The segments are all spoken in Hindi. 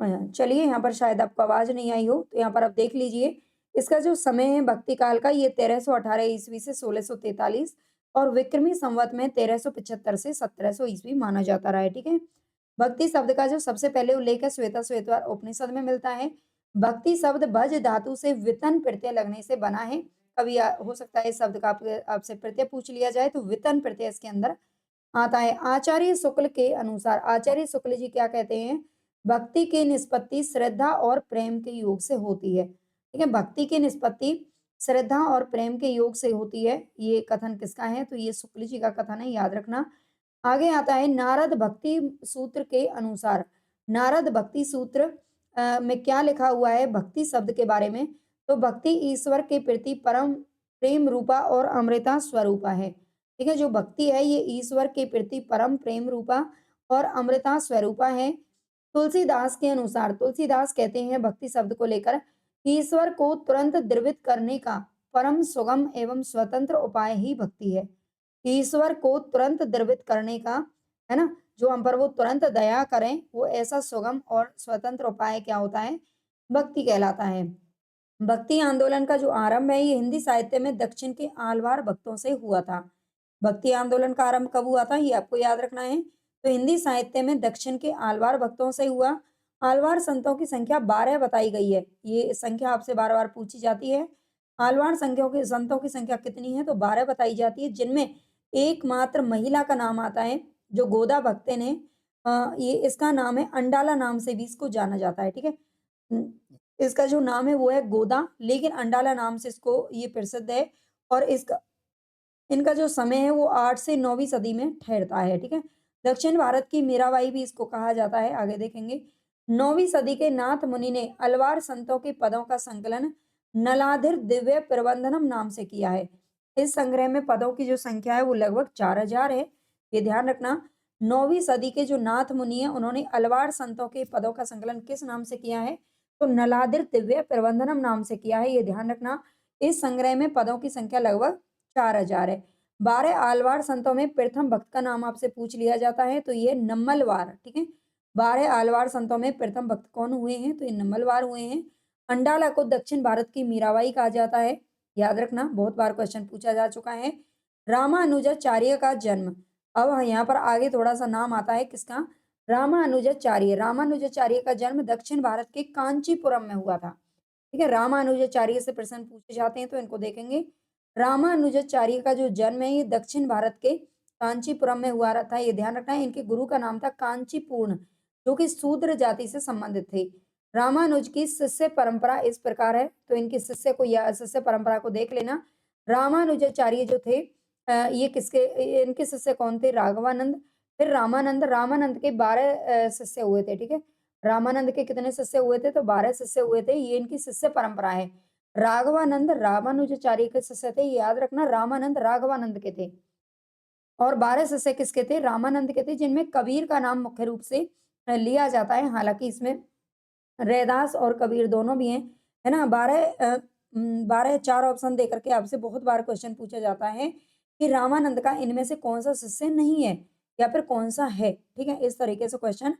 चलिए यहाँ पर शायद आपको आवाज़ नहीं आई हो, तो यहाँ पर आप देख लीजिए। इसका जो समय है भक्ति काल का ये 1318 ईस्वी से 1643 और विक्रमी संवत में 1375 से 1700 ईस्वी माना जाता रहा है, ठीक है? भक्ति शब्द का जो सबसे पहले उल्लेख है श्वेता उपनिषद में मिलता है। भक्ति शब्द भज धातु से वितन प्रत्यय लगने से बना है। कभी हो सकता है इस शब्द का आपसे प्रत्यय पूछ लिया जाए तो वितन प्रत्यय इसके अंदर आता है। आचार्य शुक्ल के अनुसार आचार्य शुक्ल जी क्या कहते हैं? भक्ति की निष्पत्ति श्रद्धा और प्रेम के योग से होती है। ठीक है, भक्ति की निष्पत्ति श्रद्धा और प्रेम के योग से होती है। ये कथन किसका है? तो ये शुक्ल जी का कथन है, याद रखना। आगे आता है नारद भक्ति सूत्र के अनुसार। नारद भक्ति सूत्र में क्या लिखा हुआ है भक्ति शब्द के बारे में? तो भक्ति ईश्वर के प्रति परम प्रेम रूपा और अमृता स्वरूपा है। ठीक है, जो भक्ति है ये ईश्वर के प्रति परम प्रेम रूपा और अमृता स्वरूपा है। तुलसीदास के अनुसार तुलसीदास कहते हैं भक्ति शब्द को लेकर, ईश्वर को तुरंत द्रवित करने का परम सुगम एवं स्वतंत्र उपाय ही भक्ति है। ईश्वर को तुरंत द्रवित करने का, है ना, जो हम पर वो तुरंत दया करें, वो ऐसा सुगम और स्वतंत्र उपाय क्या होता है? भक्ति कहलाता है। भक्ति आंदोलन का जो आरंभ है ये हिंदी साहित्य में दक्षिण के आलवार भक्तों से हुआ था। भक्ति आंदोलन का आरंभ कब हुआ था ये आपको याद रखना है। तो हिंदी साहित्य में दक्षिण के आलवार भक्तों से हुआ। आलवार संतों की संख्या 12 बताई गई है। ये संख्या आपसे बार बार पूछी जाती है। आलवार संतों की संख्या कितनी है? तो 12 बताई जाती है, जिनमें एकमात्र महिला का नाम आता है जो गोदा भक्ते ने। ये इसका नाम है अंडाला, नाम से भी इसको जाना जाता है, ठीक है। इसका जो नाम है वो है गोदा, लेकिन अंडाला नाम से इसको ये प्रसिद्ध है। और इसका इनका जो समय है वो 8 से 9वीं सदी में ठहरता है, ठीक है। दक्षिण भारत की मीराबाई भी इसको कहा जाता है, आगे देखेंगे। 9वीं सदी के नाथ मुनि ने अलवार संतों के पदों का संकलन नलाधिर दिव्य प्रबंधनम नाम से किया है। इस संग्रह में पदों की जो संख्या है वो लगभग 4000 है। ये ध्यान रखना। 9वीं सदी के जो नाथ मुनि है उन्होंने अलवार संतों के पदों का संकलन किस नाम से किया है? तो नलाधिर दिव्य प्रबंधनम नाम से किया है, ये ध्यान रखना। इस संग्रह में पदों की संख्या लगभग 4000 है। 12 आलवार संतों में प्रथम भक्त का नाम आपसे पूछ लिया जाता है तो ये नम्मलवार, ठीक है। 12 आलवार संतों में प्रथम भक्त कौन हुए हैं? तो ये नम्मलवार हुए हैं। अंडाला को दक्षिण भारत की मीराबाई कहा जाता है, याद रखना, बहुत बार क्वेश्चन पूछा जा चुका है। रामानुजाचार्य का जन्म, अब यहाँ पर आगे थोड़ा सा नाम आता है किसका? रामानुजाचार्य। रामानुजाचार्य का जन्म दक्षिण भारत के कांचीपुरम में हुआ था, ठीक है। रामानुजाचार्य से प्रश्न पूछे जाते हैं तो इनको देखेंगे। रामानुजाचार्य का जो जन्म है ये दक्षिण भारत के कांचीपुरम में हुआ था, ये ध्यान रखना है। इनके गुरु का नाम था कांचीपूर्ण, जो कि शूद्र जाति से संबंधित थे। रामानुज की शिष्य परंपरा इस प्रकार है, तो इनकी शिष्य को या शिष्य परंपरा को देख लेना। रामानुजाचार्य जो थे ये इनके शिष्य कौन थे? राघवानंद, फिर रामानंद। रामानंद के 12 शिष्य हुए थे, ठीक है। रामानंद के कितने शिष्य हुए थे? तो 12 शिष्य हुए थे। ये इनकी शिष्य परंपरा है। राघवानंद रामानुजाचार्य के शिष्य थे, याद रखना। रामानंद राघवानंद के थे। और 12 शिष्य किसके थे? रामानंद के थे, जिनमें कबीर का नाम मुख्य रूप से लिया जाता है। हालांकि इसमें रैदास और कबीर दोनों भी हैं, है ना। 12 4 ऑप्शन देकर के आपसे बहुत बार क्वेश्चन पूछा जाता है कि रामानंद का इनमें से कौन सा शिष्य नहीं है या फिर कौन सा है, ठीक है। इस तरीके से क्वेश्चन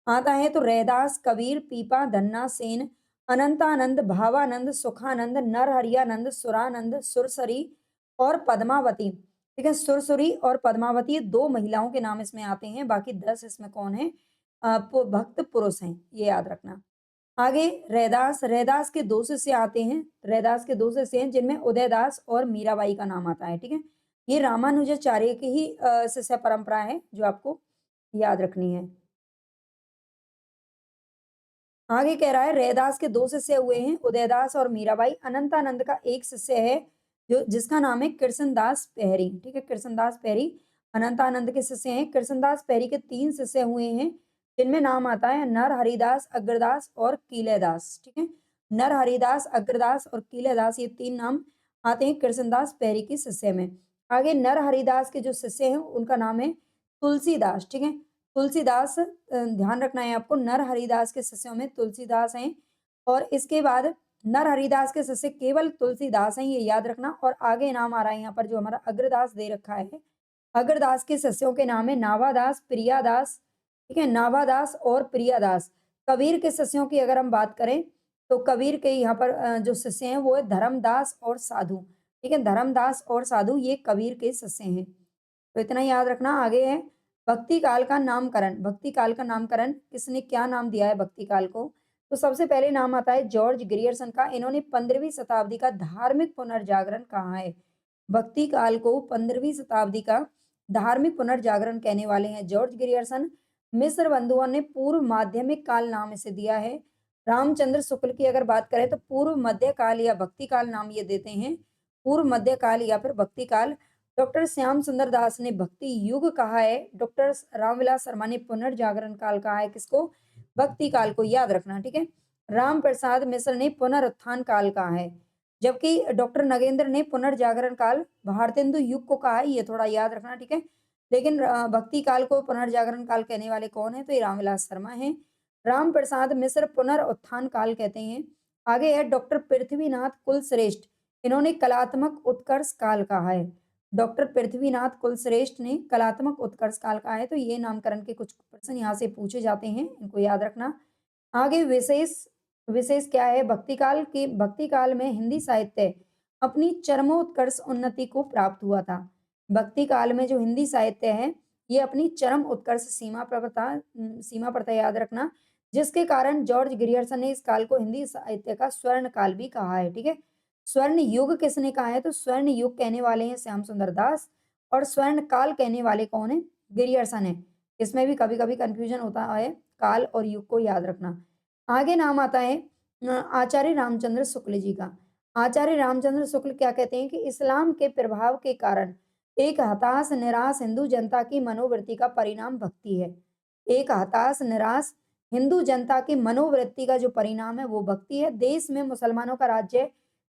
आता है। तो रैदास, कबीर, पीपा, धन्ना सेन, अनंतानंद, भावानंद, सुखानंद, नरहरियानंद, सुरानंद, सुरसरी और पद्मावती, ठीक है। सुरसुरी और पद्मावती ये 2 महिलाओं के नाम इसमें आते हैं, बाकी 10 इसमें कौन है? भक्त पुरुष हैं, ये याद रखना। आगे रैदास, रैदास के 2 शिष्य आते हैं। रैदास के 2 शिष्य हैं जिनमें उदयदास और मीराबाई का नाम आता है, ठीक है। ये रामानुजाचार्य की ही शिष्य परंपरा है जो आपको याद रखनी है। आगे कह रहा है रैदास के 2 शिष्य हुए हैं, उदयदास और मीराबाई। अनंतानंद का एक शिष्य है जो जिसका नाम है कृष्णदास पहरी, ठीक है। कृष्णदास पहरी अनंतानंद के शिष्य हैं। कृष्णदास पहरी के 3 शिष्य हुए हैं, जिनमें नाम आता है नर हरिदास, अग्रदास और कीलेदास, ठीक है। नर हरिदास, अग्रदास और कीलेदास, ये 3 नाम आते हैं कृष्णदास पहरी के शिष्य में। आगे नर हरिदास के जो शिष्य हैं उनका नाम है तुलसीदास, ठीक है। तुलसीदास, ध्यान रखना है आपको, नर हरिदास के शिष्यों में तुलसीदास हैं। और इसके बाद नर हरिदास के शिष्य केवल तुलसीदास हैं, ये याद रखना। और आगे नाम आ रहा है यहाँ पर जो हमारा अग्रदास दे रखा है, अग्रदास के शिष्यों के नाम है नाभादास, प्रियादास, ठीक है। नाभादास और प्रियादास। कबीर के शिष्यों की अगर हम बात करें, तो कबीर के यहाँ पर जो शिष्य हैं वो है धर्मदास और साधु। ठीक है, धर्मदास और साधु ये कबीर के शिष्य हैं। तो इतना याद रखना। आगे है भक्ति काल का नामकरण। भक्ति काल का नामकरण किसने क्या नाम दिया है भक्ति काल को? तो सबसे पहले नाम आता है जॉर्ज ग्रियर्सन का। इन्होंने 15वीं शताब्दी का धार्मिक पुनर्जागरण कहा है। भक्ति काल को 15वीं शताब्दी का धार्मिक पुनर्जागरण कहने वाले हैं जॉर्ज ग्रियर्सन। मिस्र बंधुओं ने पूर्व माध्यमिक काल नाम इसे दिया है। रामचंद्र शुक्ल की अगर बात करें तो पूर्व मध्य काल या भक्ति काल नाम ये देते हैं। पूर्व मध्य काल या फिर भक्ति काल। डॉक्टर श्याम सुंदर दास ने भक्ति युग कहा है। डॉक्टर रामविलास शर्मा ने पुनर्जागरण काल कहा है। किसको? भक्ति काल को, याद रखना। ठीक है। राम प्रसाद मिश्र ने पुनरुत्थान काल कहा है, जबकि डॉक्टर नगेंद्र ने पुनर्जागरण काल भारतेंदु युग को कहा है। ये थोड़ा याद रखना। ठीक है। लेकिन भक्ति काल को पुनर्जागरण काल कहने वाले कौन है? तो ये रामविलास शर्मा है। राम प्रसाद मिश्र पुनरुत्थान काल कहते हैं। आगे है डॉक्टर पृथ्वीनाथ कुलश्रेष्ठ। इन्होंने कलात्मक उत्कर्ष काल कहा है। डॉक्टर पृथ्वीनाथ कुलश्रेष्ठ ने कलात्मक उत्कर्ष काल कहा है। तो ये नामकरण के कुछ प्रश्न यहाँ से पूछे जाते हैं, इनको याद रखना। आगे विशेष विशेष क्या है? भक्ति काल में हिंदी साहित्य अपनी चरमोत्कर्ष उन्नति को प्राप्त हुआ था। भक्ति काल में जो हिंदी साहित्य है ये अपनी चरम उत्कर्ष सीमा पर था, याद रखना। जिसके कारण जॉर्ज ग्रियर्सन ने इस काल को हिंदी साहित्य का स्वर्ण काल भी कहा है। ठीक है। स्वर्ण युग किसने कहा है? तो स्वर्ण युग कहने वाले हैं श्याम सुंदर दास, और स्वर्ण काल कहने वाले कौन है? ग्रियर्सन है। इसमें भी कभी कभी कंफ्यूजन होता है, काल और युग को याद रखना। आगे नाम आता है आचार्य रामचंद्र शुक्ल जी का। आचार्य रामचंद्र शुक्ल क्या कहते हैं कि इस्लाम के प्रभाव के कारण एक हताश निराश हिंदू जनता की मनोवृत्ति का परिणाम भक्ति है। एक हताश निराश हिंदू जनता की मनोवृत्ति का जो परिणाम है वो भक्ति है। देश में मुसलमानों का राज्य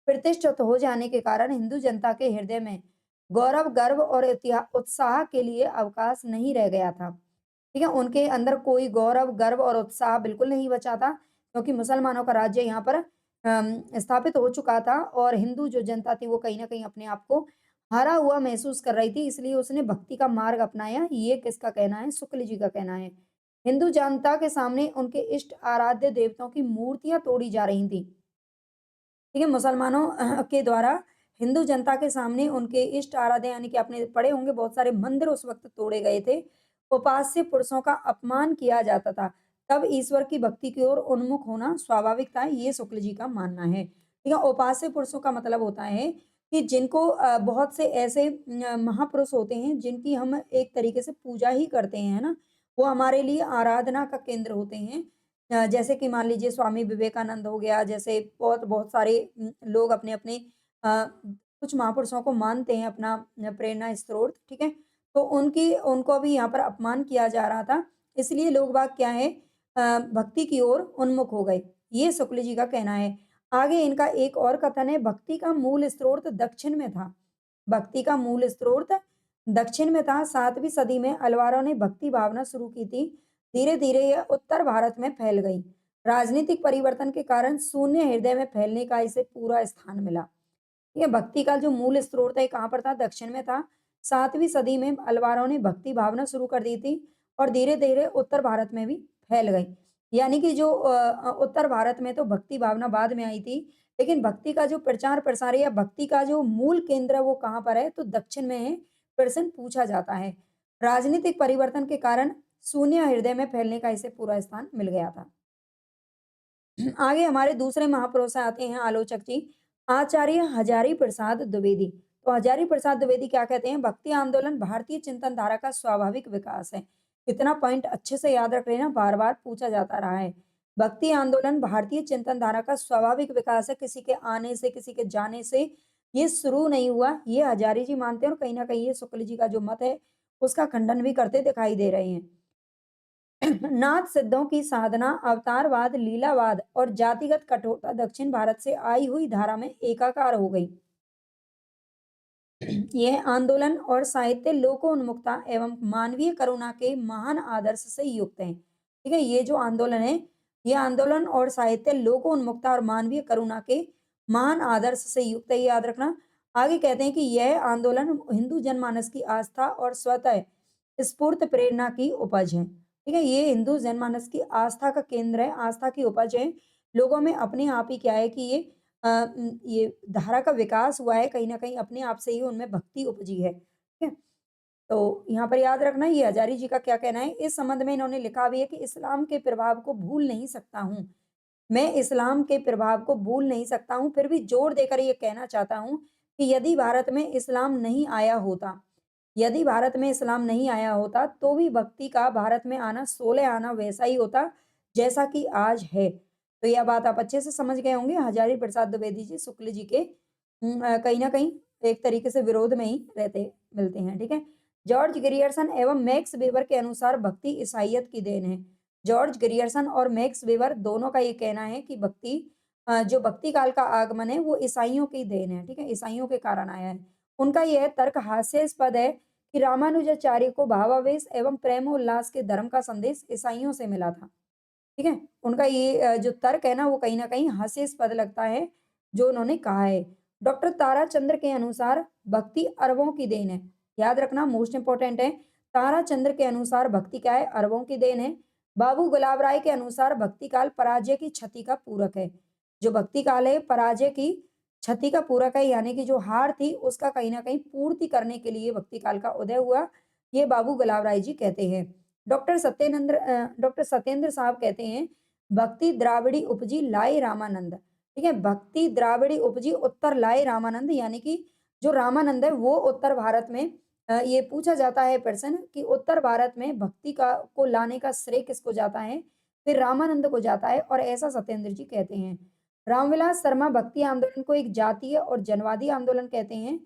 प्रतिष्ठित हो जाने के कारण हिंदू जनता के हृदय में गौरव, गर्व और उत्साह के लिए अवकाश नहीं रह गया था। ठीक है। उनके अंदर कोई गौरव, गर्व और उत्साह बिल्कुल नहीं बचा था, क्योंकि मुसलमानों का राज्य यहाँ पर स्थापित हो चुका था और हिंदू जो जनता थी वो कहीं न कहीं अपने आप को हारा हुआ महसूस कर रही थी, इसलिए उसने भक्ति का मार्ग अपनाया। ये किसका कहना है? शुक्ल जी का कहना है। हिंदू जनता के सामने उनके इष्ट आराध्य देवताओं की मूर्तियाँ तोड़ी जा रही थी। ठीक है। मुसलमानों के द्वारा हिंदू जनता के सामने उनके इष्ट आराध्य यानी कि आपने पढ़े होंगे बहुत सारे मंदिर उस वक्त तोड़े गए थे। उपास्य पुरुषों का अपमान किया जाता था। तब ईश्वर की भक्ति की ओर उन्मुख होना स्वाभाविक था, ये शुक्ल जी का मानना है। ठीक है। उपास्य पुरुषों का मतलब होता है कि जिनको बहुत से ऐसे महापुरुष होते हैं जिनकी हम एक तरीके से पूजा ही करते हैं, है ना? वो हमारे लिए आराधना का केंद्र होते हैं। जैसे कि मान लीजिए स्वामी विवेकानंद हो गया, जैसे बहुत बहुत सारे लोग अपने-अपने कुछ महापुरुषों को मानते हैं अपना प्रेरणा स्रोत, ठीक है? तो उनको भी यहाँ पर अपमान किया जा रहा था, इसलिए लोग बाग क्या है भक्ति की ओर उन्मुख हो गए, ये शुक्ल जी का कहना है। आगे इनका एक और कथन है, भक्ति का मूल स्रोत दक्षिण में था। भक्ति का मूल स्रोत दक्षिण में था। 7वीं सदी में अलवारों ने भक्ति भावना शुरू की थी। धीरे-धीरे यह उत्तर भारत में फैल गई। राजनीतिक परिवर्तन के कारण शून्य हृदय में फैलने का इसे पूरा स्थान मिला। ये भक्ति का जो मूल स्रोत है कहाँ पर था? दक्षिण में था। 7वीं सदी में अलवारों ने भक्ति भावना शुरू कर दी थी और धीरे-धीरे उत्तर भारत में भी फैल गई। यानी कि जो उत्तर भारत में तो भक्ति भावना बाद में आई थी, लेकिन भक्ति का जो प्रचार-प्रसार या भक्ति का जो मूल केंद्र है वो कहाँ पर है? तो दक्षिण में है, प्रश्न पूछा जाता है। राजनीतिक परिवर्तन के कारण शून्य हृदय में फैलने का इसे पूरा स्थान मिल गया था। आगे हमारे दूसरे महापुरुष आते हैं आलोचक जी, आचार्य हजारी प्रसाद द्विवेदी। तो हजारी प्रसाद द्विवेदी क्या कहते हैं? भक्ति आंदोलन भारतीय चिंतन धारा का स्वाभाविक विकास है। इतना पॉइंट अच्छे से याद रख लेना, बार बार पूछा जाता रहा है। भक्ति आंदोलन भारतीय चिंतन धारा का स्वाभाविक विकास है, किसी के आने से किसी के जाने से ये शुरू नहीं हुआ, ये हजारी जी मानते हैं और कहीं ना कहीं ये शुक्ल जी का जो मत है उसका खंडन भी करते दिखाई दे रहे हैं। नाथ सिद्धों की साधना, अवतारवाद, लीलावाद और जातिगत कठोरता दक्षिण भारत से आई हुई धारा में एकाकार हो गई। यह आंदोलन और साहित्य लोकोन्मुखता एवं मानवीय करुणा के महान आदर्श से युक्त है। ठीक है। ये जो आंदोलन है, ये आंदोलन और साहित्य लोकोन्मुखता और मानवीय करुणा के महान आदर्श से युक्त है, ये याद रखना। आगे कहते हैं कि यह आंदोलन हिंदू जनमानस की आस्था और स्वतः स्फूर्त प्रेरणा की उपज है। ठीक है? ये हिंदू जनमानस की आस्था का केंद्र है, आस्था की उपज है। लोगों में अपने आप ही क्या है कि ये धारा का विकास हुआ है, कहीं न कहीं अपने आप से ही उनमें भक्ति उपजी है। ठीक है? तो यहाँ पर याद रखना ये हज़ारी जी का क्या कहना है, इस संबंध में इन्होंने लिखा भी है कि इस्लाम के प्रभाव को भूल नहीं सकता हूँ। मैं इस्लाम के प्रभाव को भूल नहीं सकता हूँ, फिर भी जोर देकर ये कहना चाहता हूँ कि यदि भारत में इस्लाम नहीं आया होता, तो भी भक्ति का भारत में आना, 16 आना वैसा ही होता, जैसा कि आज है। तो यह बात आप अच्छे से समझ गए होंगे, हजारी प्रसाद द्विवेदी जी, शुक्ल जी के कहीं न कहीं एक तरीके से विरोध में ही रहते मिलते हैं, ठीक है? जॉर्ज ग्रियर्सन एवं मैक्स वेबर के अनुसार भक्ति ईसाइयत की देन है। जॉर्ज ग्रियर्सन और मैक्स वेबर दोनों का ये कहना है कि जो भक्ति काल का आगमन है, वो ईसाइयों की देन है, ठीक है? ईसाइयों के कारण आया है। उनका यह तर्क हास्यास्पद है कि रामानुजाचार्य को भावावेश एवं प्रेमोल्लास के धर्म का संदेश ईसाइयों से मिला था। ठीक है? उनका ये जो तर्क है ना, वो कहीं न कहीं हास्यास्पद लगता है, जो उन्होंने कहा है। डॉक्टर ताराचंद्र के अनुसार भक्ति अरबों की देन है। याद रखना मोस्ट इम्पोर्टेंट है, ताराचंद्र के अनुसार भक्ति क्या है? अरबों की देन है। बाबू गुलाब राय के अनुसार भक्ति काल पराजय की क्षति का पूरक है। जो भक्ति काल है, पराजय की क्षति का पूरक है, यानी कि जो हार थी, उसका कहीं न कहीं पूर्ति करने के लिए भक्ति काल का उदय हुआ, ये बाबू गुलाब राय जी कहते हैं। डॉक्टर सत्येंद्र साहब कहते हैं, भक्ति द्राविड़ी उपजी लाए रामानंद। ठीक है? भक्ति द्राविड़ी उपजी उत्तर लाए रामानंद, यानी कि जो रामानंद है वो उत्तर भारत में ये पूछा जाता है प्रश्न कि उत्तर भारत में भक्ति का को लाने का श्रेय किसको जाता है? फिर रामानंद को जाता है और ऐसा सत्येंद्र जी कहते हैं। रामविलास शर्मा भक्ति आंदोलन को एक जातीय और जनवादी आंदोलन कहते हैं।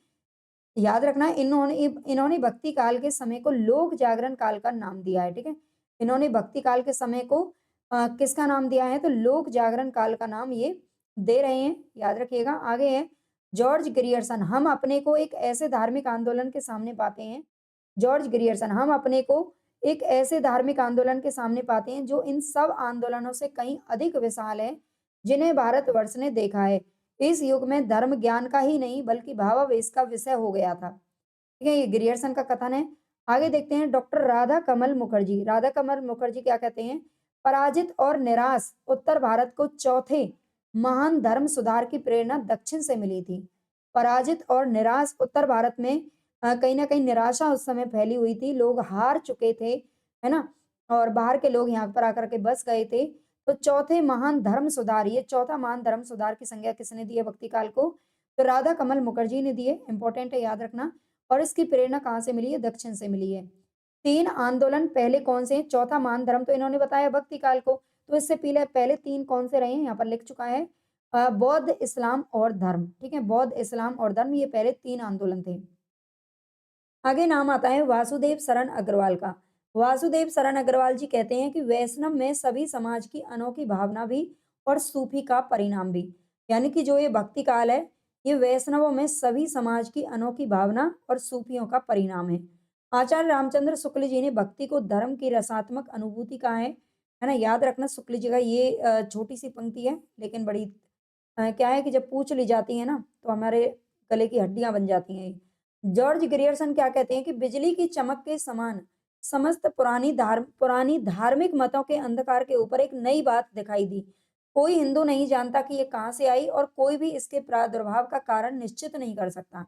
याद रखना इन्होंने भक्ति काल के समय को लोक जागरण काल का नाम दिया है, ठीक है? इन्होंने भक्ति काल के समय को किसका नाम दिया है? तो लोक जागरण काल का नाम ये दे रहे हैं, याद रखिएगा। आगे है जॉर्ज ग्रियर्सन, हम अपने को एक ऐसे धार्मिक आंदोलन के सामने पाते हैं। जॉर्ज ग्रियर्सन, हम अपने को एक ऐसे धार्मिक आंदोलन के सामने पाते हैं जो इन सब आंदोलनों से कहीं अधिक विशाल है, जिन्हें भारतवर्ष ने देखा है। इस युग में धर्म ज्ञान का ही नहीं बल्कि भावावेश का विषय हो गया था। ठीक है, ये ग्रियर्सन का कथन है। आगे देखते हैं डॉक्टर राधा कमल मुखर्जी। राधा कमल मुखर्जी क्या कहते हैं? पराजित और निराश उत्तर भारत को चौथे महान धर्म सुधार की प्रेरणा दक्षिण से मिली थी। पराजित और निराश उत्तर भारत में कहीं न कहीं निराशा उस समय फैली हुई थी। लोग हार चुके थे, है ना? और बाहर के लोग यहाँ पर आकर के बस गए थे। तो चौथे महान धर्म सुधार, ये चौथा महान धर्म सुधार की संज्ञा किसने दी है भक्ति काल को? तो राधा कमल मुखर्जी ने दी है। इंपॉर्टेंट है, याद रखना। और इसकी प्रेरणा कहाँ से मिली है? दक्षिण से मिली है। 3 आंदोलन पहले कौन से हैं? चौथा महान धर्म तो इन्होंने बताया भक्ति काल को, तो इससे पहले पहले 3 कौन से रहे हैं? यहाँ पर लिख चुका है बौद्ध, इस्लाम और धर्म। ठीक है? बौद्ध, इस्लाम और धर्म, ये पहले 3 आंदोलन थे। आगे नाम आता है वासुदेव शरण अग्रवाल का। वासुदेव शरण अग्रवाल जी कहते हैं कि वैष्णव में सभी समाज की अनोखी भावना भी और सूफी का परिणाम भी। यानी कि जो ये भक्ति काल है, ये वैष्णवों में सभी समाज की अनोखी भावना और सूफियों का परिणाम है। आचार्य रामचंद्र शुक्ल जी ने भक्ति को धर्म की रसात्मक अनुभूति कहा है ना? याद रखना शुक्ल जी का ये छोटी सी पंक्ति है, लेकिन बड़ी क्या है कि जब पूछ ली जाती है ना, तो हमारे गले की हड्डियां बन जाती हैं। जॉर्ज ग्रियर्सन क्या कहते हैं कि बिजली की चमक के समान समस्त पुरानी धार्मिक मतों के अंधकार के ऊपर एक नई बात दिखाई दी। कोई हिंदू नहीं जानता कि ये कहाँ से आई और कोई भी इसके प्रादुर्भाव का कारण निश्चित नहीं कर सकता।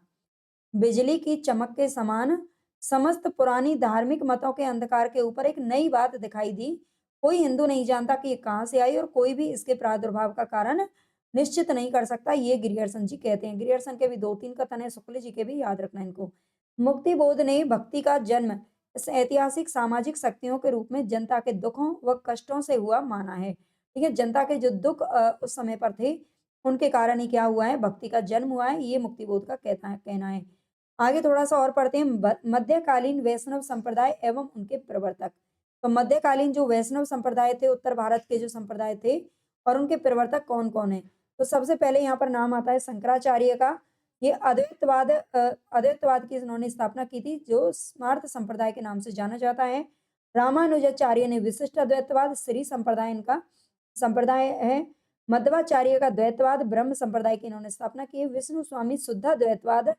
बिजली की चमक के समान समस्त पुरानी धार्मिक मतों के अंधकार के ऊपर एक नई बात दिखाई दी। कोई हिंदू नहीं जानता कि ये कहाँ से आई और कोई भी इसके प्रादुर्भाव का कारण निश्चित नहीं कर सकता, ये ग्रियर्सन जी कहते हैं। ग्रियर्सन के भी 2-3 कथन है, शुक्ल जी के भी, याद रखना इनको। मुक्ति बोध ने भक्ति का जन्म इस ऐतिहासिक सामाजिक शक्तियों के रूप में जनता के दुखों व कष्टों से हुआ माना है। ठीक है? जनता के जो दुख उस समय पर थे, उनके कारण ही क्या हुआ है? भक्ति का जन्म हुआ है, ये मुक्ति बोध का कहना है। आगे थोड़ा-सा और पढ़ते हैं मध्यकालीन वैष्णव संप्रदाय एवं उनके प्रवर्तक। तो मध्यकालीन जो वैष्णव संप्रदाय थे, उत्तर भारत के जो संप्रदाय थे और उनके प्रवर्तक कौन-कौन हैं? तो सबसे पहले यहाँ पर नाम आता है शंकराचार्य का। ये अद्वैतवाद की इन्होंने स्थापना की थी, जो स्मार्त संप्रदाय के नाम से जाना जाता है। रामानुजाचार्य ने विशिष्ट अद्वैतवाद, श्री संप्रदाय इनका संप्रदाय है। मध्वाचार्य का द्वैतवाद, ब्रह्म संप्रदाय की इन्होंने स्थापना की है। विष्णु स्वामी शुद्ध द्वैतवाद,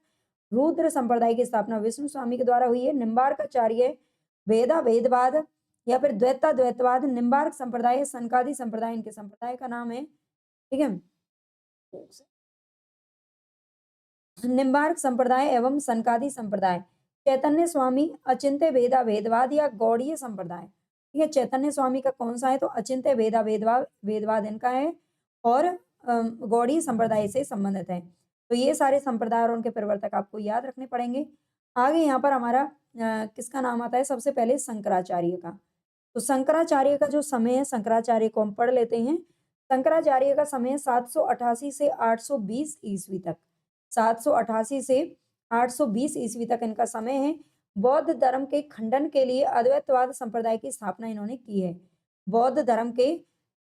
रुद्र संप्रदाय की स्थापना विष्णु स्वामी के द्वारा हुई है। निम्बार्काचार्य भेदाभेदवाद, या फिर द्वैतवाद, निम्बार्क संप्रदाय, सनकादि संप्रदाय इनके संप्रदाय का नाम है। ठीक है। निम्बार्क संप्रदाय एवं सनकादि संप्रदाय, चैतन्य स्वामी अचिंत्य भेदा भेदवाद या गौड़ीय संप्रदाय। ठीक है, चैतन्य स्वामी का कौन सा है तो अचिंत्य भेदा भेदवाद भेदवाद इनका है और गौड़ीय संप्रदाय से संबंधित है। तो ये सारे संप्रदाय और उनके प्रवर्तक आपको याद रखने पड़ेंगे। आगे यहाँ पर हमारा किसका नाम आता है, सबसे पहले शंकराचार्य का। तो शंकराचार्य का जो समय है, शंकराचार्य को हम पढ़ लेते हैं। शंकराचार्य का समय 788 से 820 ईस्वी तक, 788 से 820 ईस्वी तक इनका समय है। बौद्ध धर्म के खंडन के लिए अद्वैतवाद संप्रदाय की स्थापना इन्होंने की है। बौद्ध धर्म के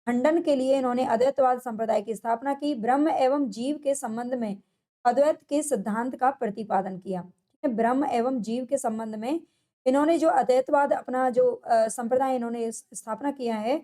खंडन के लिए इन्होंने अद्वैतवाद संप्रदाय की स्थापना की। ब्रह्म एवं जीव के संबंध में अद्वैत के सिद्धांत का प्रतिपादन किया। ठीक है, ब्रह्म एवं जीव के संबंध में इन्होंने जो अद्वैतवाद अपना जो संप्रदाय इन्होंने स्थापना किया है,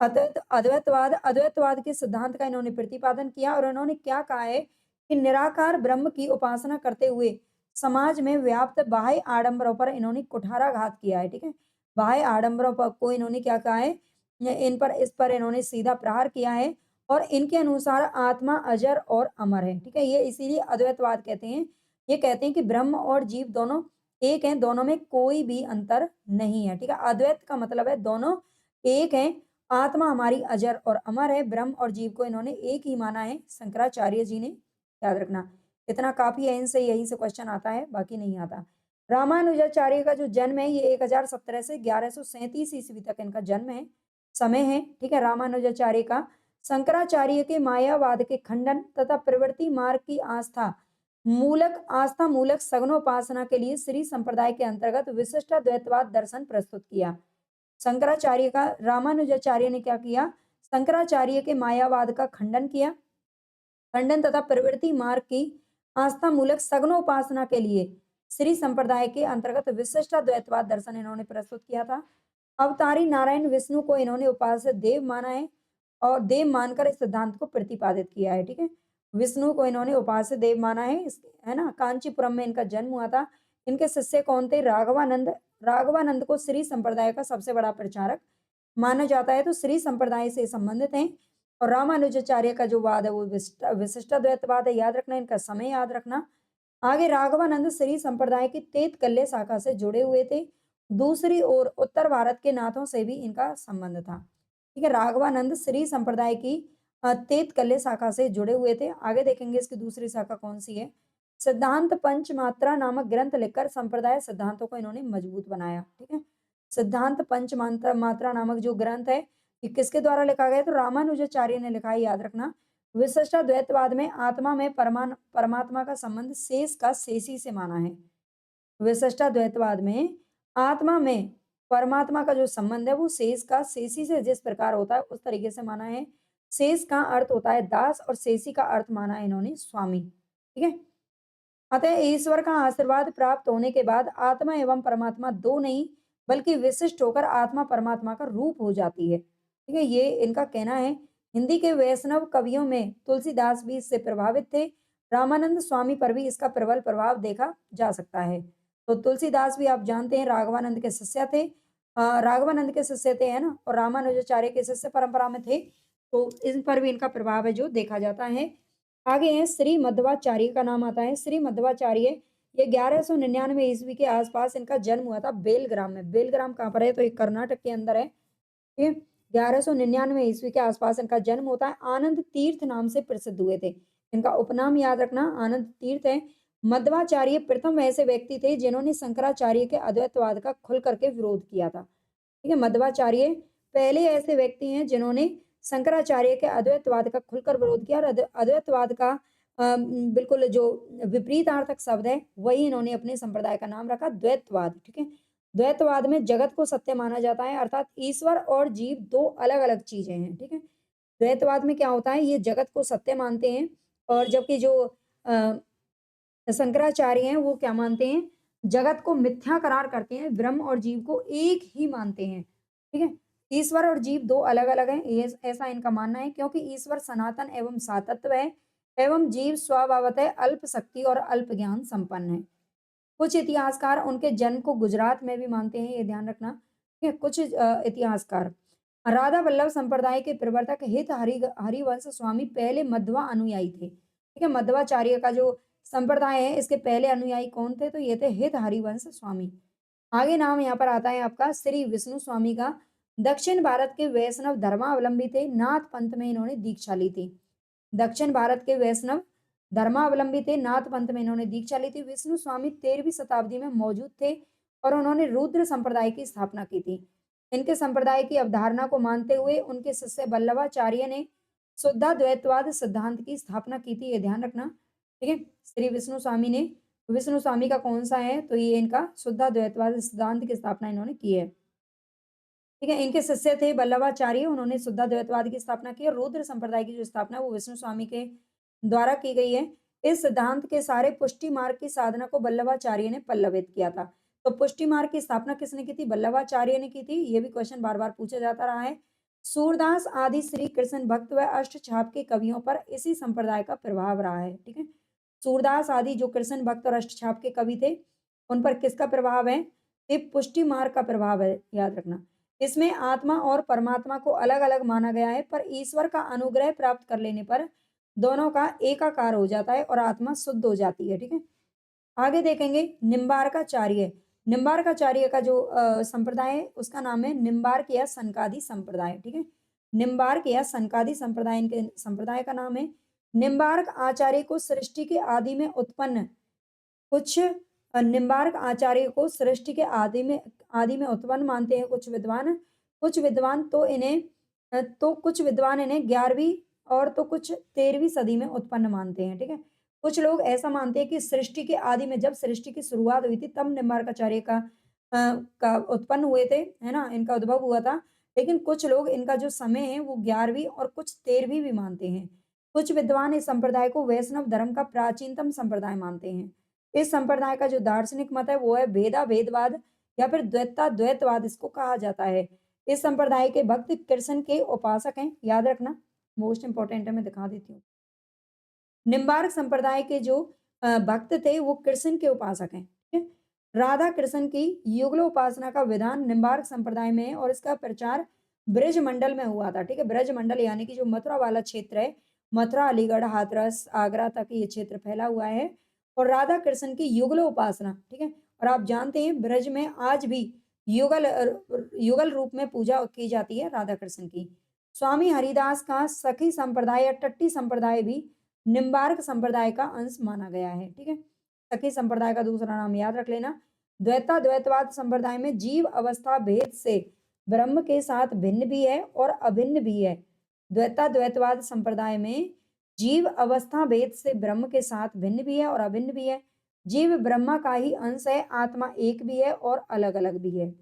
अद्वैतवाद के सिद्धांत का इन्होंने प्रतिपादन किया और इन्होंने क्या कहा है कि निराकार ब्रह्म की उपासना करते हुए समाज में व्याप्त बाह्य आडंबरों पर इन्होंने कुठाराघात किया है। ठीक है, बाह्य आडंबरों पर को इन्होंने क्या कहा है, इस पर इन्होंने सीधा प्रहार किया है और इनके अनुसार आत्मा अजर और अमर है। ठीक है, ये इसीलिए अद्वैतवाद कहते हैं। ये कहते हैं कि ब्रह्म और जीव दोनों एक हैं, दोनों में कोई भी अंतर नहीं है। ठीक है, अद्वैत का मतलब है दोनों एक हैं, आत्मा हमारी अजर और अमर है। ब्रह्म और जीव को इन्होंने एक ही माना है, शंकराचार्य जी ने। याद रखना, इतना काफी है, इनसे यही से क्वेश्चन आता है, बाकी नहीं आता। रामानुजाचार्य का जो जन्म है ये 1017 से 1137 ईस्वी तक इनका जन्म है, समय है। ठीक है, रामानुजाचार्य का शंकराचार्य के मायावाद के खंडन तथा प्रवृत्ति मार्ग की आस्था मूलक सगुणोपासना के लिए श्री संप्रदाय के अंतर्गत विशिष्ट द्वैतवाद दर्शन प्रस्तुत किया। शंकराचार्य का रामानुजाचार्य ने क्या किया, शंकराचार्य के मायावाद का खंडन किया, खंडन तथा प्रवृत्ति मार्ग की आस्था मूलक सगुणोपासना के लिए श्री संप्रदाय के अंतर्गत विशिष्ट द्वैतवाद दर्शन इन्होंने प्रस्तुत किया था। अवतारी नारायण विष्णु को इन्होंने उपास्य देव माना है और देव मानकर इस सिद्धांत को प्रतिपादित किया है। ठीक है, विष्णु को इन्होंने उपास्य देव माना है, है ना। कांचीपुरम में इनका जन्म हुआ था। इनके शिष्य कौन थे, राघवानंद। राघवानंद को श्री संप्रदाय का सबसे बड़ा प्रचारक माना जाता है, तो श्री संप्रदाय से संबंधित हैं। और रामानुजाचार्य का जो वाद है वो विशिष्ट द्वैतवाद है। याद रखना, इनका समय याद रखना। आगे राघवानंद श्री संप्रदाय की तेतकल्ले शाखा से जुड़े हुए थे। दूसरी ओर उत्तर भारत के नाथों से भी इनका संबंध था। ठीक है, राघवानंद श्री संप्रदाय की तेतकल्ले शाखा से जुड़े हुए थे। आगे देखेंगे इसकी दूसरी शाखा कौन सी है। सिद्धांत पंचमात्रा नामक ग्रंथ लिखकर संप्रदाय सिद्धांतों को इन्होंने मजबूत बनाया। ठीक है, सिद्धांत पंचमात्रा मात्रा नामक जो ग्रंथ है ये किसके द्वारा लिखा गया, तो रामानुजाचार्य ने लिखा है। याद रखना, विशिष्ट द्वैतवाद में आत्मा में परमात्मा का संबंध शेष का शेषी से माना है। विशिष्ट द्वैतवाद में आत्मा में परमात्मा का जो संबंध है वो शेष का शेषी से जिस प्रकार होता है उस तरीके से माना है। शेष का अर्थ होता है दास और शेषी का अर्थ माना है इन्होंने स्वामी। ठीक है, अतः ईश्वर का आशीर्वाद प्राप्त होने के बाद आत्मा एवं परमात्मा दो नहीं बल्कि विशिष्ट होकर आत्मा परमात्मा का रूप हो जाती है। ठीक है, ये इनका कहना है। हिंदी के वैष्णव कवियों में तुलसीदास भी इससे प्रभावित थे। रामानंद स्वामी पर भी इसका प्रबल प्रभाव देखा जा सकता है। तो तुलसीदास भी आप जानते हैं राघवानंद के शिष्य थे, राघवानंद के शिष्य थे, है ना, और रामानुजाचार्य के शिष्य परंपरा में थे। तो इन पर भी इनका प्रभाव है जो देखा जाता है। आगे है श्री मध्वाचार्य का नाम आता है। श्री मध्वाचार्य ये 1199 ईस्वी के आसपास इनका जन्म हुआ था बेलग्राम में। बेलग्राम कहाँ पर है, तो ये कर्नाटक के अंदर है। ठीक है, 1199 ईस्वी के आसपास इनका जन्म होता है। आनंद तीर्थ नाम से प्रसिद्ध हुए थे। इनका उपनाम याद रखना, आनंद तीर्थ है। मध्वाचार्य प्रथम ऐसे व्यक्ति थे जिन्होंने शंकराचार्य के अद्वैतवाद का खुल करके विरोध किया था। ठीक है, मध्वाचार्य पहले ऐसे व्यक्ति हैं जिन्होंने शंकराचार्य के अद्वैतवाद का खुलकर विरोध किया और अद्वैतवाद का बिल्कुल जो विपरीतार्थक शब्द है वही इन्होंने अपने संप्रदाय का नाम रखा, द्वैतवाद। ठीक है, द्वैतवाद में जगत को सत्य माना जाता है, अर्थात ईश्वर और जीव दो अलग अलग चीजें हैं। ठीक है, द्वैतवाद में क्या होता है, ये जगत को सत्य मानते हैं और जबकि जो शंकराचार्य हैं वो क्या मानते हैं, जगत को मिथ्या करार करते हैं, ब्रह्म और जीव को एक ही मानते हैं। ठीक है, ईश्वर और जीव दो अलग अलग हैं, ये ऐसा इनका मानना है, क्योंकि ईश्वर सनातन एवं सातत्व है एवं जीव स्वभावतः अल्प शक्ति और अल्प ज्ञान संपन्न है। कुछ इतिहासकार उनके जन्म को गुजरात में भी मानते हैं, ये ध्यान रखना। ठीक है, कुछ इतिहासकार राधा वल्लभ संप्रदाय के प्रवर्तक हित हरिवंश स्वामी पहले मध्वा अनुयायी थे। ठीक है, मध्वाचार्य का जो संप्रदाय है इसके पहले अनुयायी कौन थे? तो ये थे हित हरिवंश स्वामी। आगे नाम यहाँ पर आता है आपका श्री विष्णु स्वामी का। दक्षिण भारत के वैष्णव धर्मावलंबी थे, नाथ पंथ में इन्होंने दीक्षा ली थी। दक्षिण भारत के वैष्णव धर्मावलंबी थे, नाथ पंथ में इन्होंने दीक्षा ली थी। विष्णु स्वामी 13वीं शताब्दी में मौजूद थे और उन्होंने रुद्र संप्रदाय की स्थापना की थी। इनके संप्रदाय की अवधारणा को मानते हुए उनके शिष्य वल्लभाचार्य ने शुद्धाद्वैतवाद सिद्धांत की स्थापना की थी, ये ध्यान रखना। ठीक है, श्री विष्णु स्वामी ने, विष्णु स्वामी का कौन सा है? तो ये इनका शुद्धाद्वैतवाद सिद्धांत की स्थापना इन्होंने की है। ठीक है, इनके शिष्य थे वल्लभाचार्य, उन्होंने शुद्धाद्वैतवाद की स्थापना की और रुद्र संप्रदाय की जो स्थापना वो विष्णु स्वामी के द्वारा की गई है। इस सिद्धांत के सारे पुष्टि मार्ग की साधना को वल्लभाचार्य ने पल्लवित किया था। तो पुष्टि मार्ग की स्थापना किसने की थी? वल्लभाचार्य ने की थी। ये भी क्वेश्चन बार-बार पूछा जाता रहा है। सूरदास आदि श्री कृष्ण भक्त व अष्टछाप के कवियों पर इसी संप्रदाय का प्रभाव रहा है। ठीक है, सूरदास आदि जो कृष्ण भक्त और अष्टछाप के कवि थे, उन पर किसका प्रभाव है? ये पुष्टि मार्ग का प्रभाव है, याद रखना। इसमें आत्मा और परमात्मा को अलग-अलग माना गया है, पर ईश्वर का अनुग्रह प्राप्त कर लेने पर दोनों का एकाकार हो जाता है और आत्मा शुद्ध हो जाती है। ठीक है, आगे देखेंगे निम्बार्काचार्य। निम्बार्काचार्य का जो संप्रदाय है उसका नाम है निम्बार्क या सनकादि संप्रदाय। ठीक है, निम्बार्क या सनकादि संप्रदाय इनके संप्रदाय का नाम है। निम्बार्क आचार्य को सृष्टि के आदि में उत्पन्न कुछ निम्बार्क आचार्य को सृष्टि के आदि में उत्पन्न मानते हैं कुछ विद्वान। कुछ विद्वान तो इन्हें तो कुछ विद्वान इन्हें 11वीं और तो कुछ 13वीं सदी में उत्पन्न मानते हैं। ठीक है, कुछ लोग ऐसा मानते हैं कि सृष्टि के आदि में जब सृष्टि की शुरुआत हुई थी तब निम्बार्काचार्य का उत्पन्न हुए थे, है ना? इनका उद्भव हुआ था। लेकिन कुछ लोग इनका जो समय है वो 11वीं और कुछ 13वीं भी मानते हैं। कुछ विद्वान इस संप्रदाय को वैष्णव धर्म का प्राचीनतम संप्रदाय मानते हैं। इस संप्रदाय का जो दार्शनिक मत है वो है भेदाभेदवाद या फिर द्वैताद्वैतवाद इसको कहा जाता है। इस संप्रदाय के भक्त कृष्ण के उपासक हैं, याद रखना, मोस्ट इंपोर्टेंट है, मैं दिखा देती हूँ। निम्बार्क संप्रदाय के जो भक्त थे वो कृष्ण के उपासक हैं। ठीक है, राधा कृष्ण की युगलोपासना का विधान निम्बार्क संप्रदाय में है और इसका प्रचार ब्रज मंडल में हुआ था। ठीक है, ब्रज मंडल यानी कि जो मथुरा वाला क्षेत्र है, मथुरा, अलीगढ़, हाथरस, आगरा तक ये क्षेत्र फैला हुआ है और राधा कृष्ण की युगलोपासना, ठीक है, और आप जानते हैं ब्रज में आज भी युगल रूप में पूजा की जाती है राधा कृष्ण की। स्वामी हरिदास का सखी संप्रदाय या टट्टी संप्रदाय भी निम्बार्क संप्रदाय का अंश माना गया है। ठीक है, सखी संप्रदाय का दूसरा नाम याद रख लेना। द्वैताद्वैतवाद संप्रदाय में जीव अवस्था भेद से ब्रह्म के साथ भिन्न भी है और अभिन्न भी है। द्वैताद्वैतवाद संप्रदाय में जीव अवस्था भेद से ब्रह्म के साथ भिन्न भी है और अभिन्न भी है। जीव ब्रह्मा का ही अंश है, आत्मा एक भी है और अलग-अलग भी है।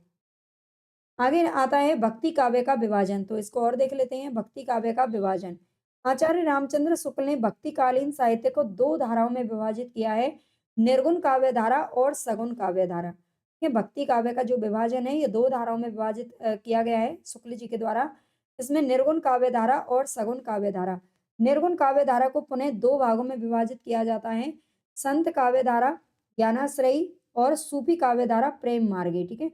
आगे आता है भक्ति काव्य का विभाजन, तो इसको और देख लेते हैं। भक्ति काव्य का विभाजन, आचार्य रामचंद्र शुक्ल ने भक्तिकालीन साहित्य को दो धाराओं में विभाजित किया है, निर्गुण काव्य धारा और सगुण काव्य धारा। ये भक्ति काव्य का जो विभाजन है ये दो धाराओं में विभाजित किया गया है शुक्ल जी के द्वारा। इसमें निर्गुण काव्य धारा और सगुण काव्य धारा। निर्गुण काव्य धारा को पुनः दो भागों में विभाजित किया जाता है, संत काव्य धारा ज्ञानाश्रयी और सूफी काव्य धारा प्रेम मार्गी। ठीक है,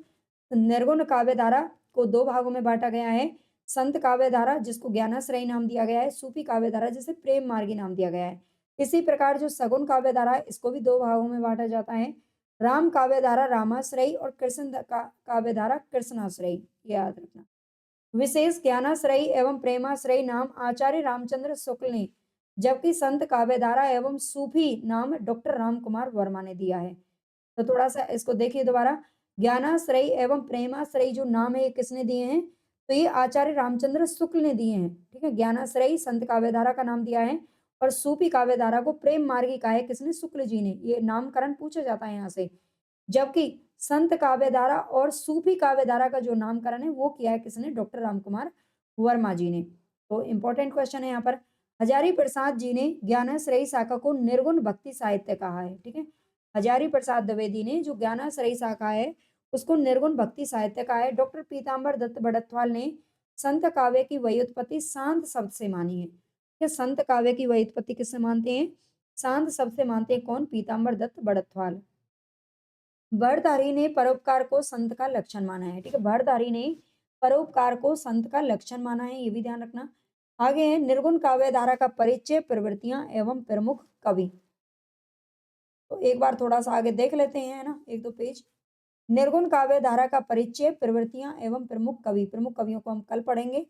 निर्गुण काव्य धारा को दो भागों में बांटा गया है, संत काव्य धारा जिसको ज्ञानाश्रयी नाम दिया गया है, सूफी काव्य धारा जिसे प्रेम मार्गी नाम दिया गया है। इसी प्रकार जो सगुण काव्य धारा है इसको भी दो भागों में बांटा जाता है, राम काव्य धारा रामाश्रयी और काव्य धारा कृष्णाश्रयी, याद रखना। विशेष ज्ञानाश्रयी एवं प्रेमाश्रयी नाम आचार्य रामचंद्र शुक्ल ने, जबकि संत काव्य धारा एवं सूफी नाम डॉक्टर राम कुमार वर्मा ने दिया है। तो थोड़ा सा इसको देखिए दोबारा, ज्ञानाश्रयी एवं प्रेमाश्रयी जो नाम है ये किसने दिए हैं? तो ये आचार्य रामचंद्र शुक्ल ने दिए हैं। ठीक है, ज्ञानाश्रयी संत काव्यधारा का नाम दिया है और सूफी काव्यधारा को प्रेम मार्गी कहा है किसने? शुक्ल जी ने। ये नामकरण पूछा जाता है यहाँ से। जबकि संत काव्यधारा और सूफी काव्यधारा का जो नामकरण है वो किया है किसने? डॉक्टर रामकुमार वर्मा जी ने। तो इंपॉर्टेंट क्वेश्चन है यहाँ पर। हजारी प्रसाद जी ने ज्ञानाश्रयी शाखा को निर्गुण भक्ति साहित्य कहा है। ठीक है, हजारी प्रसाद द्विवेदी ने जो ज्ञानाश्रयी शाखा है उसको निर्गुण भक्ति साहित्य कहा है। डॉक्टर पीताम्बर दत्त बड़त्वाल ने संत काव्य की व्युत्पत्ति शांत शब्द से मानी है। ये संत काव्य की व्युत्पत्ति किससे मानते हैं? शांत शब्द से मानते हैं। कौन? पीताम्बर दत्त बड़त्वाल। भरतारी ने परोपकार को संत का लक्षण माना है, ठीक है। भरतारी ने परोपकार को संत का लक्षण माना है, ये भी ध्यान रखना। आगे है निर्गुण काव्य धारा का परिचय, प्रवृत्तियां एवं प्रमुख कवि। तो एक बार थोड़ा सा आगे देख लेते हैं, है ना, एक दो पेज। निर्गुण काव्य धारा का परिचय, प्रवृत्तियां एवं प्रमुख कवि। प्रमुख कवियों को हम कल पढ़ेंगे,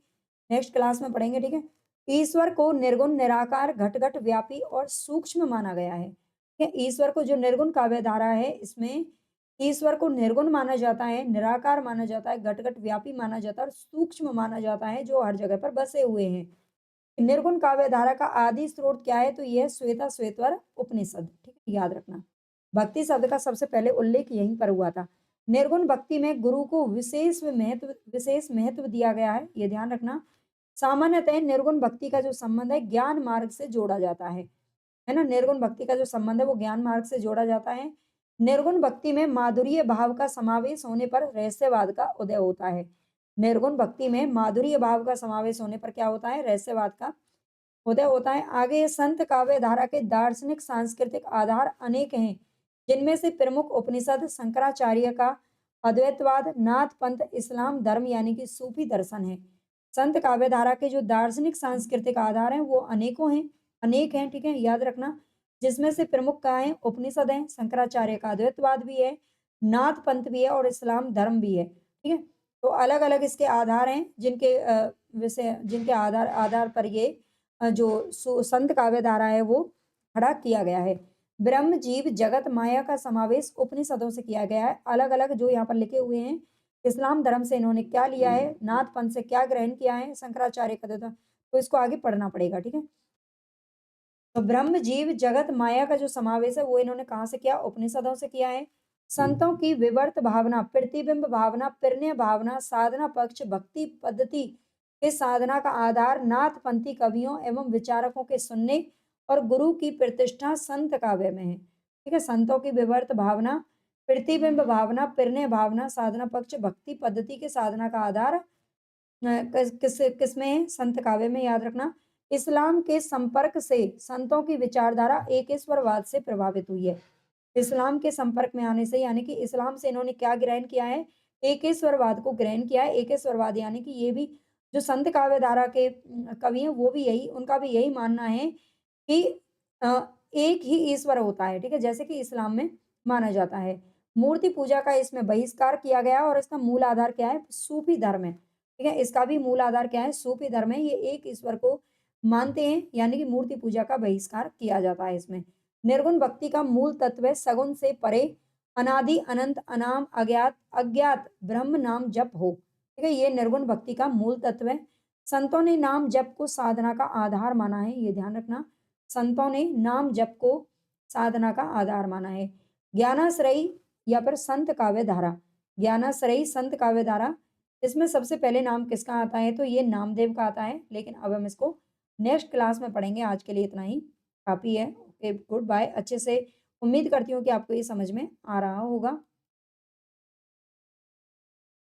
नेक्स्ट क्लास में पढ़ेंगे, ठीक है। ईश्वर को निर्गुण, निराकार, घट घट व्यापी और सूक्ष्म माना गया है, ठीक है। ईश्वर को जो निर्गुण काव्य धारा है, इसमें ईश्वर को निर्गुण माना जाता है, निराकार माना जाता है, घट घट व्यापी माना जाता है और सूक्ष्म माना जाता है, जो हर जगह पर बसे हुए हैं। निर्गुण काव्य धारा का आदि स्रोत क्या है? तो यह श्वेता श्वेतवर उपनिषद, ठीक है, याद रखना। भक्ति शब्द का सबसे पहले उल्लेख यहीं पर हुआ था। निर्गुण भक्ति में गुरु को विशेष महत्व दिया गया है, ये ध्यान रखना। सामान्यतः निर्गुण भक्ति का जो संबंध है ज्ञान मार्ग से जोड़ा जाता है ना। निर्गुण भक्ति का जो संबंध है वो ज्ञान मार्ग से जोड़ा जाता है। निर्गुण भक्ति में माधुर्य भाव का समावेश होने पर रहस्यवाद का उदय होता है। निर्गुण भक्ति में माधुर्य भाव का समावेश होने पर क्या होता है? रहस्यवाद का उदय होता है। आगे संत काव्य धारा के दार्शनिक सांस्कृतिक आधार अनेक हैं, जिनमें से प्रमुख उपनिषद, शंकराचार्य का अद्वैतवाद, नाथ पंथ, इस्लाम धर्म यानी कि सूफी दर्शन है। संत काव्य धारा के जो दार्शनिक सांस्कृतिक आधार हैं वो अनेक हैं, ठीक है, याद रखना। जिसमें से प्रमुख क्या है? उपनिषद है, शंकराचार्य का अद्वैतवाद भी है, नाथ पंथ भी है और इस्लाम धर्म भी है, ठीक है। तो अलग अलग इसके आधार हैं, जिनके विषय जिनके आधार आधार पर ये जो संत काव्य धारा है वो खड़ा किया गया है। ब्रह्म, जीव, जगत, माया का समावेश उपनिषदों से किया गया है। अलग अलग जो यहाँ पर लिखे हुए हैं, इस्लाम धर्म से इन्होंने क्या लिया है, नाथ पंथ से क्या ग्रहण किया है, शंकराचार्य का तो इसको आगे पढ़ना पड़ेगा, ठीक है। तो ब्रह्म, जीव, जगत, माया का जो समावेश है वो इन्होंने कहाँ से किया? उपनिषदों से किया है। संतों की विवर्त भावना, प्रतिबिंब भावना, प्रणय भावना, साधना पक्ष, भक्ति पद्धति के साधना का आधार नाथपंथी कवियों एवं विचारकों के सुनने और गुरु की प्रतिष्ठा संत काव्य में है, ठीक है। संतों की विवर्त भावना, प्रतिबिंब भावना, प्रणय भावना, साधना पक्ष, भक्ति पद्धति के साधना का आधार किसमें है? संत काव्य में, याद रखना। इस्लाम के संपर्क से संतों की विचारधारा एकेश्वरवाद से प्रभावित हुई है। इस्लाम के संपर्क में आने से यानी कि इस्लाम से इन्होंने क्या ग्रहण किया है? एकेश्वरवाद को ग्रहण किया है। एकेश्वरवाद यानी कि ये भी जो संत काव्य धारा के कवि हैं वो भी उनका भी यही मानना है कि एक ही ईश्वर होता है, ठीक है, जैसे कि इस्लाम में माना जाता है। मूर्ति पूजा का इसमें बहिष्कार किया गया और इसका मूल आधार क्या है? सूफी धर्म है, ठीक है। इसका भी मूल आधार क्या है? सूफी धर्म है। ये एक ईश्वर को मानते हैं, यानी कि मूर्ति पूजा का बहिष्कार किया जाता है इसमें। निर्गुण भक्ति का मूल तत्व है सगुन से परे अनादि अनंत अनाम अज्ञात अज्ञात ब्रह्म नाम जप हो, ठीक है। ये निर्गुण भक्ति का मूल तत्व है। संतों ने नाम जप को साधना का आधार माना है, ये ध्यान रखना। संतों ने नाम जप को साधना का आधार माना है। ज्ञानाश्रयी या फिर संत काव्य धारा, ज्ञानाश्रयी संत काव्य धारा, इसमें सबसे पहले नाम किसका आता है? तो ये नामदेव का आता है, लेकिन अब हम इसको नेक्स्ट क्लास में पढ़ेंगे। आज के लिए इतना ही काफी है। Okay, goodbye. अच्छे से उम्मीद करती हूँ कि आपको ये समझ में आ रहा होगा।